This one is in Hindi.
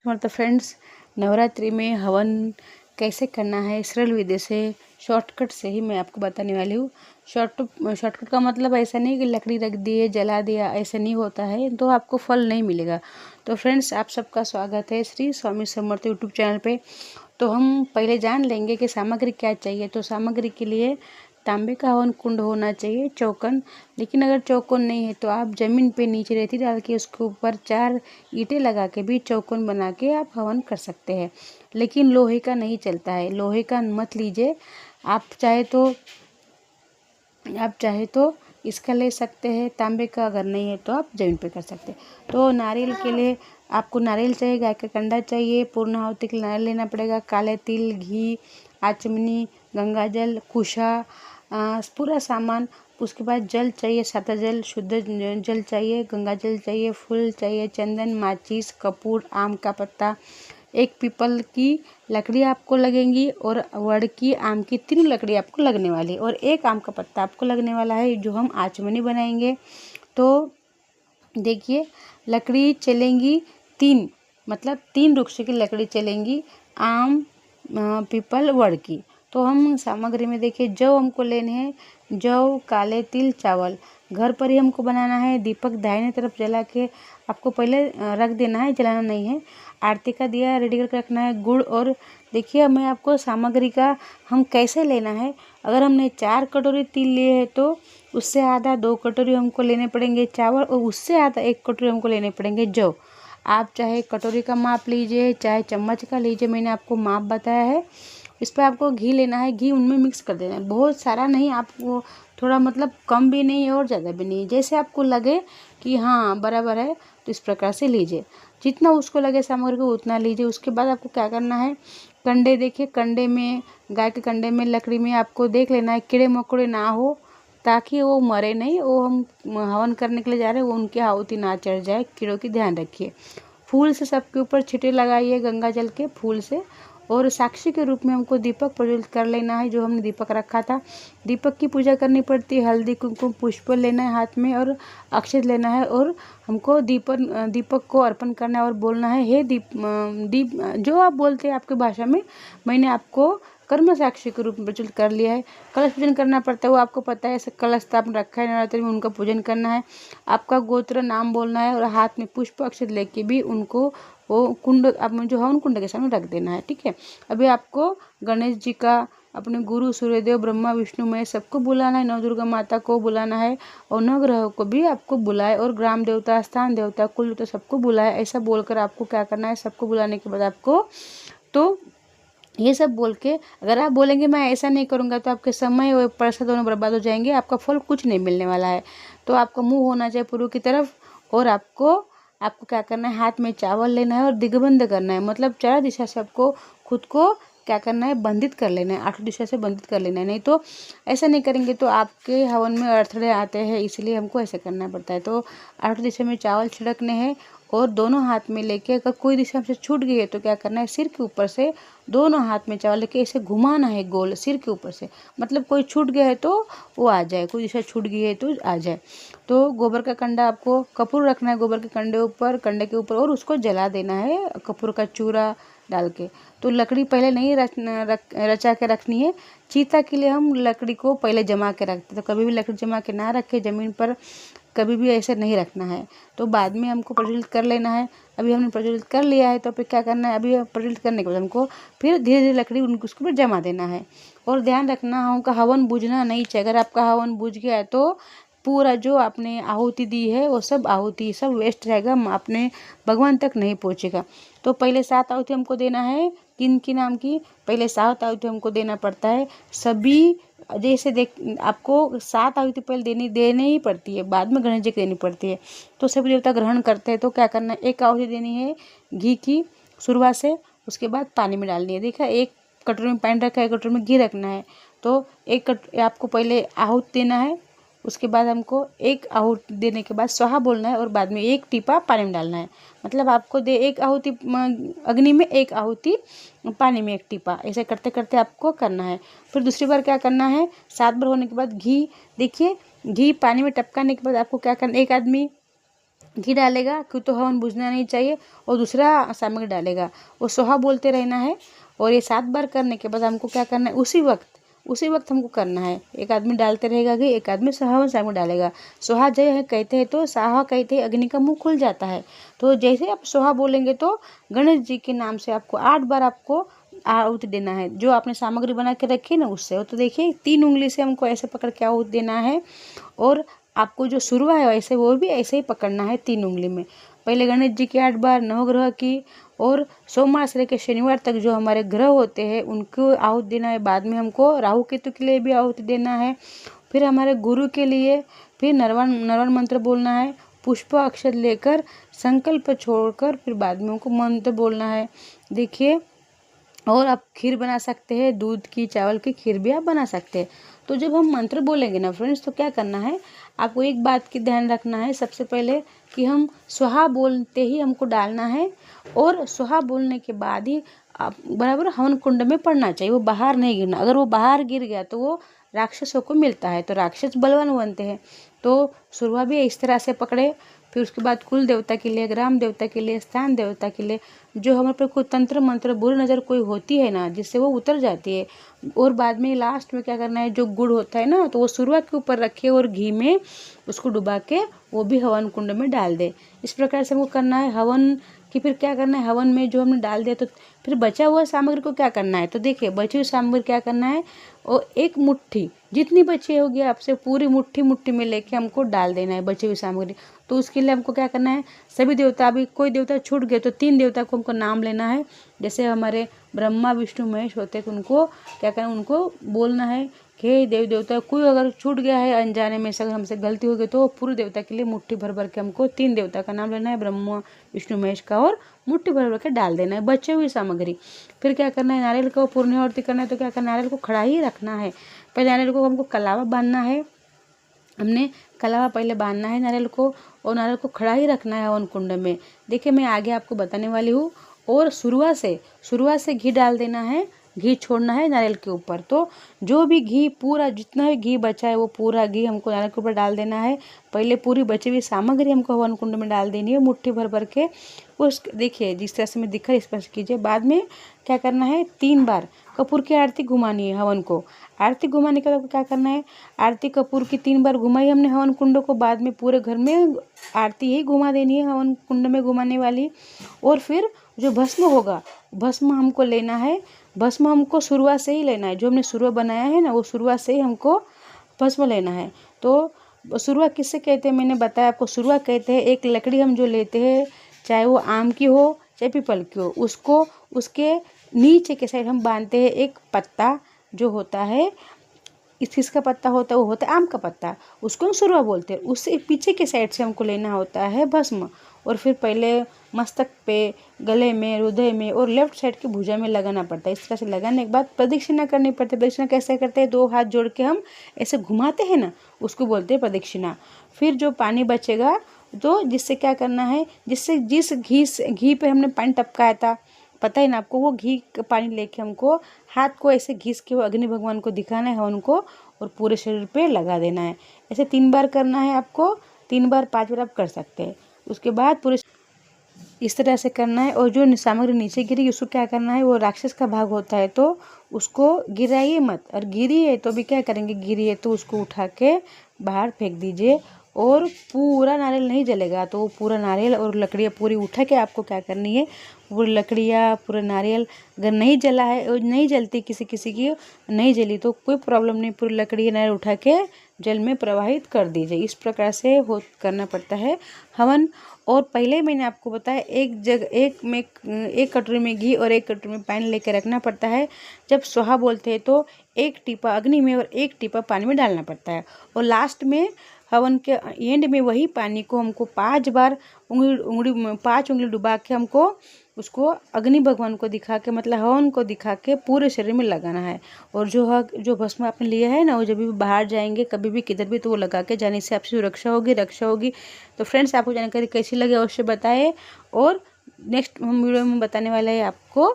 तो फ्रेंड्स, नवरात्रि में हवन कैसे करना है सरल विधि से, शॉर्टकट से ही मैं आपको बताने वाली हूँ। शॉर्टकट का मतलब ऐसा नहीं कि लकड़ी रख दिए जला दिया, ऐसा नहीं होता है तो आपको फल नहीं मिलेगा। तो फ्रेंड्स, आप सबका स्वागत है श्री स्वामी समर्थ यूट्यूब चैनल पे। तो हम पहले जान लेंगे कि सामग्री क्या चाहिए। तो सामग्री के लिए तांबे का हवन कुंड होना चाहिए, चौकन। लेकिन अगर चौकोन नहीं है तो आप ज़मीन पे नीचे रेती डाल के उसके ऊपर 4 ईंटें लगा के भी चौकोन बना के आप हवन कर सकते हैं। लेकिन लोहे का नहीं चलता है, लोहे का मत लीजिए। आप चाहे तो इसका ले सकते हैं, तांबे का अगर नहीं है तो आप ज़मीन पे कर सकते हैं। तो नारियल के लिए आपको नारियल चाहिए, गाय का कंडा चाहिए, पूर्ण आहुति के लिए नारियल लेना पड़ेगा, काले तिल, घी, आचमनी, गंगा जल, कुशा, पूरा सामान। उसके बाद जल चाहिए, सादा जल, शुद्ध जल चाहिए, गंगा जल चाहिए, फूल चाहिए, चंदन, माचिस, कपूर, आम का पत्ता, एक पीपल की लकड़ी आपको लगेंगी और वड़ की, आम की, 3 लकड़ी आपको लगने वाली और एक आम का पत्ता आपको लगने वाला है जो हम आचमनी बनाएंगे। तो देखिए, लकड़ी चलेंगी 3, मतलब 3 वृक्ष की लकड़ी चलेंगी, आम, पीपल, वड़ की। तो हम सामग्री में देखिए, जौ हमको लेने हैं, जौ, काले तिल, चावल। घर पर ही हमको बनाना है। दीपक दाहिने तरफ जला के आपको पहले रख देना है, जलाना नहीं है। आरती का दिया रेडी करके रखना है, गुड़। और देखिए, मैं आपको सामग्री का हम कैसे लेना है। अगर हमने 4 कटोरी तिल लिए है तो उससे आधा 2 कटोरी हमको लेने पड़ेंगे चावल, और उससे आधा 1 कटोरी हमको लेने पड़ेंगे जौ। आप चाहे कटोरी का माप लीजिए, चाहे चम्मच का लीजिए, मैंने आपको माप बताया है। इस पर आपको घी लेना है, घी उनमें मिक्स कर देना है, बहुत सारा नहीं, आपको थोड़ा, मतलब कम भी नहीं है और ज़्यादा भी नहीं है, जैसे आपको लगे कि हाँ बराबर है तो इस प्रकार से लीजिए। जितना उसको लगे सामग्री को उतना लीजिए। उसके बाद आपको क्या करना है, कंडे देखिए, कंडे में, गाय के कंडे में, लकड़ी में आपको देख लेना है कीड़े मकोड़े ना हो, ताकि वो मरे नहीं। वो हम हवन करने के लिए जा रहे हैं, वो उनकी आहुति ना चढ़ जाए, कीड़ों की ध्यान रखिए। फूल से सबके ऊपर छींटे लगाइए, गंगा जल के फूल से। और साक्षी के रूप में हमको दीपक प्रज्वलित कर लेना है, जो हमने दीपक रखा था। दीपक की पूजा करनी पड़ती है, हल्दी कुमकुम पुष्प लेना है हाथ में और अक्षत लेना है, और हमको दीपक को अर्पण करना है और बोलना है, हे दीप, जो आप बोलते हैं आपकी भाषा में। मैंने आपको कर्म साक्षी के रूप में प्रज्वलित कर लिया है। कलश पूजन करना पड़ता है, वो आपको पता है, ऐसे कलश स्थापन रखा है नवरात्रि में, उनका पूजन करना है। आपका गोत्र नाम बोलना है और हाथ में पुष्प अक्षत लेके भी उनको वो कुंड, आप जो हवन कुंड के सामने रख देना है, ठीक है। अभी आपको गणेश जी का, अपने गुरु सूर्यदेव, ब्रह्मा विष्णु महेश सबको बुलाना है, नवदुर्गा माता को बुलाना है, और नवग्रहों को भी आपको बुलाए, और ग्राम देवता, स्थान देवता, कुल देवता सबको बुलाए। ऐसा बोलकर आपको क्या करना है, सबको बुलाने के बाद आपको, तो ये सब बोल के, अगर आप बोलेंगे मैं ऐसा नहीं करूँगा तो आपके समय और पैसा दोनों बर्बाद हो जाएंगे, आपका फल कुछ नहीं मिलने वाला है। तो आपका मुंह होना चाहिए पूर्व की तरफ, और आपको क्या करना है, हाथ में चावल लेना है और दिग्बंध करना है, मतलब 4 दिशा से आपको खुद को क्या करना है, बंधित कर लेना है, 8 दिशा से बंधित कर लेना है। नहीं तो ऐसा नहीं करेंगे तो आपके हवन में अड़थड़े आते हैं, इसलिए हमको ऐसा करना पड़ता है। तो 8 दिशा में चावल छिड़कने हैं, और दोनों हाथ में लेके, अगर कोई दिशा हमसे छूट गई है तो क्या करना है, सिर के ऊपर से दोनों हाथ में चावल लेके ऐसे घुमाना है गोल सिर के ऊपर से, मतलब कोई छूट गया है तो वो आ जाए, कोई दिशा छूट गई है तो आ जाए। तो गोबर का कंडा, आपको कपूर रखना है गोबर के कंडे के ऊपर, और उसको जला देना है कपूर का चूरा डाल के। तो लकड़ी पहले नहीं रचा के रखनी है। चीता के लिए हम लकड़ी को पहले जमा के रखते, तो कभी भी लकड़ी जमा के ना रखे ज़मीन पर, कभी भी ऐसे नहीं रखना है। तो बाद में हमको प्रज्वलित कर लेना है। अभी हमने प्रज्वलित कर लिया है, तो फिर क्या करना है, अभी प्रज्वलित करने के बाद हमको फिर धीरे धीरे लकड़ी उसके ऊपर जमा देना है। और ध्यान रखना, हमका हवन बुझना नहीं चाहिए। अगर आपका हवन बुझ गया है तो पूरा जो आपने आहुति दी है वो सब आहुति सब वेस्ट रहेगा, अपने भगवान तक नहीं पहुँचेगा। तो पहले 7 आहुति हमको देना है, किन की नाम की, पहले 7 आहुति हमको देना पड़ता है सभी। जैसे देख, आपको 7 आहुति पहले देनी ही पड़ती है, बाद में गणेश जी को देनी पड़ती है। तो सभी देवता ग्रहण करते हैं, तो क्या करना है, 1 आहुति देनी है घी की शुरुआत से, उसके बाद पानी में डालनी है। देखा, 1 कटोरी में पानी रखा है, 1 कटोरी में घी रखना है। तो आपको पहले आहुति देना है, उसके बाद हमको 1 आहुति देने के बाद स्वाहा बोलना है, और बाद में 1 टीपा पानी में डालना है। मतलब आपको 1 आहुति अग्नि में, 1 आहुति पानी में, 1 टीपा, ऐसे करते करते आपको करना है। फिर दूसरी बार क्या करना है, 7 बार होने के बाद घी, देखिए घी पानी में टपकाने के बाद आपको क्या करना, एक आदमी घी डालेगा क्यों, तो हवन बुझना नहीं चाहिए, और दूसरा सामग्री डालेगा, वो सोहा बोलते रहना है। और ये 7 बार करने के बाद हमको क्या करना है, उसी वक्त हमको करना है। एक आदमी डालते रहेगा घी, एक आदमी हवन सामग्री डालेगा। सोहा जय है कहते हैं तो साहा कहते हैं अग्नि का मुंह खुल जाता है। तो जैसे आप सोहा बोलेंगे तो गणेश जी के नाम से आपको 8 बार आपको आहुति देना है। जो आपने सामग्री बना के रखी है ना उससे, तो देखिए 3 उंगली से हमको ऐसे पकड़ के आहुति देना है। और आपको जो शुरुआ है वैसे वो भी ऐसे ही पकड़ना है 3 उंगली में। पहले गणेश जी की 8 बार, नवग्रह की, और सोमवार से लेकर शनिवार तक जो हमारे ग्रह होते हैं उनको आहुति देना है। बाद में हमको राहु केतु के लिए भी आहुति देना है। फिर हमारे गुरु के लिए फिर नरवन मंत्र बोलना है। पुष्प अक्षत लेकर संकल्प छोड़कर फिर बाद में उनको मंत्र बोलना है। देखिए, और आप खीर बना सकते हैं, दूध की, चावल की खीर भी आप बना सकते हैं। तो जब हम मंत्र बोलेंगे ना फ्रेंड्स, तो क्या करना है, आपको एक बात की ध्यान रखना है सबसे पहले कि हम स्वाहा बोलते ही हमको डालना है, और स्वाहा बोलने के बाद ही आप बराबर हवन कुंड में पड़ना चाहिए, वो बाहर नहीं गिरना। अगर वो बाहर गिर गया तो वो राक्षसों को मिलता है, तो राक्षस बलवान बनते हैं। तो शुरुआत भी इस तरह से पकड़े। फिर उसके बाद कुल देवता के लिए, ग्राम देवता के लिए, स्थान देवता के लिए, जो हमारे पे कोई तंत्र मंत्र बुरी नज़र कोई होती है ना, जिससे वो उतर जाती है। और बाद में लास्ट में क्या करना है, जो गुड़ होता है ना, तो वो शुरुआत के ऊपर रखे और घी में उसको डुबा के वो भी हवन कुंड में डाल दे। इस प्रकार से हमको करना है हवन कि फिर क्या करना है, हवन में जो हमने डाल दिया तो फिर बचा हुआ सामग्री को क्या करना है, तो देखिए बची हुई सामग्री क्या करना है, और एक मुट्ठी जितनी बची होगी आपसे पूरी मुट्ठी में लेके हमको डाल देना है बची हुई सामग्री। तो उसके लिए हमको क्या करना है, सभी देवता, अभी कोई देवता छूट गए तो 3 देवता को हमको नाम लेना है। जैसे हमारे ब्रह्मा विष्णु महेश होते हैं, उनको क्या करना है, उनको बोलना है कि देव देवता कोई अगर छूट गया है अनजाने में से, अगर हमसे गलती हो गई तो पूरे देवता के लिए मुट्ठी भर भर के हमको 3 देवता का नाम लेना है, ब्रह्मा विष्णु महेश का, और मुट्ठी भर भर के डाल देना है बचे हुई सामग्री। फिर क्या करना है, नारियल को पूर्ण आरती करना है, तो क्या करना है, नारियल को खड़ा ही रखना है। पहले नारियल को हमको कलावा बांधना है, हमने कलावा पहले बांधना है नारियल को, और नारियल को खड़ा ही रखना है हवन कुंड में। देखिए मैं आगे आपको बताने वाली हूँ। और शुरुआत से घी डाल देना है, घी छोड़ना है नारियल के ऊपर। तो जो भी घी, पूरा जितना भी घी बचा है वो पूरा घी हमको नारियल के ऊपर डाल देना है। पहले पूरी बची हुई सामग्री हमको हवन कुंड में डाल देनी है मुट्ठी भर भर के। उस देखिए जिस तरह से मैं दिखा स्पष्ट कीजिए। बाद में क्या करना है, 3 बार कपूर की आरती घुमानी है हवन को। आरती घुमाने के बाद क्या करना है, आरती कपूर की 3 बार घुमाई हमने हवन कुंड को। बाद में पूरे घर में आरती ही घुमा देनी है हवन कुंड में घुमाने वाली। और फिर जो भस्म होगा, भस्म हमको लेना है। भस्म हमको शुरुआत से ही लेना है, जो हमने शुरुआत बनाया है ना, वो शुरुआत से ही हमको भस्म लेना है। तो शुरुआत किससे कहते हैं, मैंने बताया आपको। शुरुआत कहते हैं एक लकड़ी हम जो लेते हैं, चाहे वो आम की हो चाहे पीपल की हो, उसको उसके नीचे के साइड हम बांधते हैं एक पत्ता जो होता है, किसका पत्ता होता है, वो होता है आम का पत्ता, उसको हम शुरुआत बोलते हैं। उससे पीछे के साइड से हमको लेना होता है भस्म। और फिर पहले मस्तक पे, गले में, हृदय में और लेफ्ट साइड की भुजा में लगाना पड़ता है। इस तरह से लगाने के बाद प्रदक्षिणा करनी पड़ती है। प्रदक्षिणा कैसे करते हैं, 2 हाथ जोड़ के हम ऐसे घुमाते हैं ना, उसको बोलते हैं प्रदक्षिणा। फिर जो पानी बचेगा, तो जिससे क्या करना है, जिससे जिस घी पे हमने पानी टपकाया था, पता है ना आपको, वो घी का पानी लेके हमको हाथ को ऐसे घिस के वो अग्नि भगवान को दिखाना है उनको, और पूरे शरीर पे लगा देना है। ऐसे 3 बार करना है आपको, 3 बार 5 बार आप कर सकते हैं। उसके बाद पूरे इस तरह से करना है। और जो सामग्री नीचे गिरी उसको क्या करना है, वो राक्षस का भाग होता है, तो उसको गिराइए मत। और गिरी है तो भी क्या करेंगे, गिरी है तो उसको उठा के बाहर फेंक दीजिए। और पूरा नारियल नहीं जलेगा, तो वो पूरा नारियल और लकड़ियाँ पूरी उठा के आपको क्या करनी है, पूरी लकड़ियाँ, पूरा नारियल, अगर नहीं जला है और नहीं जलती, किसी की नहीं जली तो कोई प्रॉब्लम नहीं, पूरी लकड़ी नारियल उठा के जल में प्रवाहित कर दीजिए। इस प्रकार से करना पड़ता है हवन। और पहले मैंने आपको बताया एक कटोरी में घी और 1 कटोरी में पानी लेकर रखना पड़ता है। जब स्वाहा बोलते हैं तो 1 टीपा अग्नि में और 1 टीपा पानी में डालना पड़ता है। और लास्ट में हवन के एंड में वही पानी को हमको 5 बार 5 उंगली डुबा के हमको उसको अग्नि भगवान को दिखा के, मतलब हवन को दिखा के पूरे शरीर में लगाना है। और जो भस्म आपने लिया है ना, वो जब भी बाहर जाएंगे कभी भी किधर भी, तो वो लगा के जाने से आपकी सुरक्षा होगी, रक्षा होगी। तो फ्रेंड्स, आपको जानकारी कैसी लगी अवश्य बताएं। और नेक्स्ट हम वीडियो में बताने वाले हैं आपको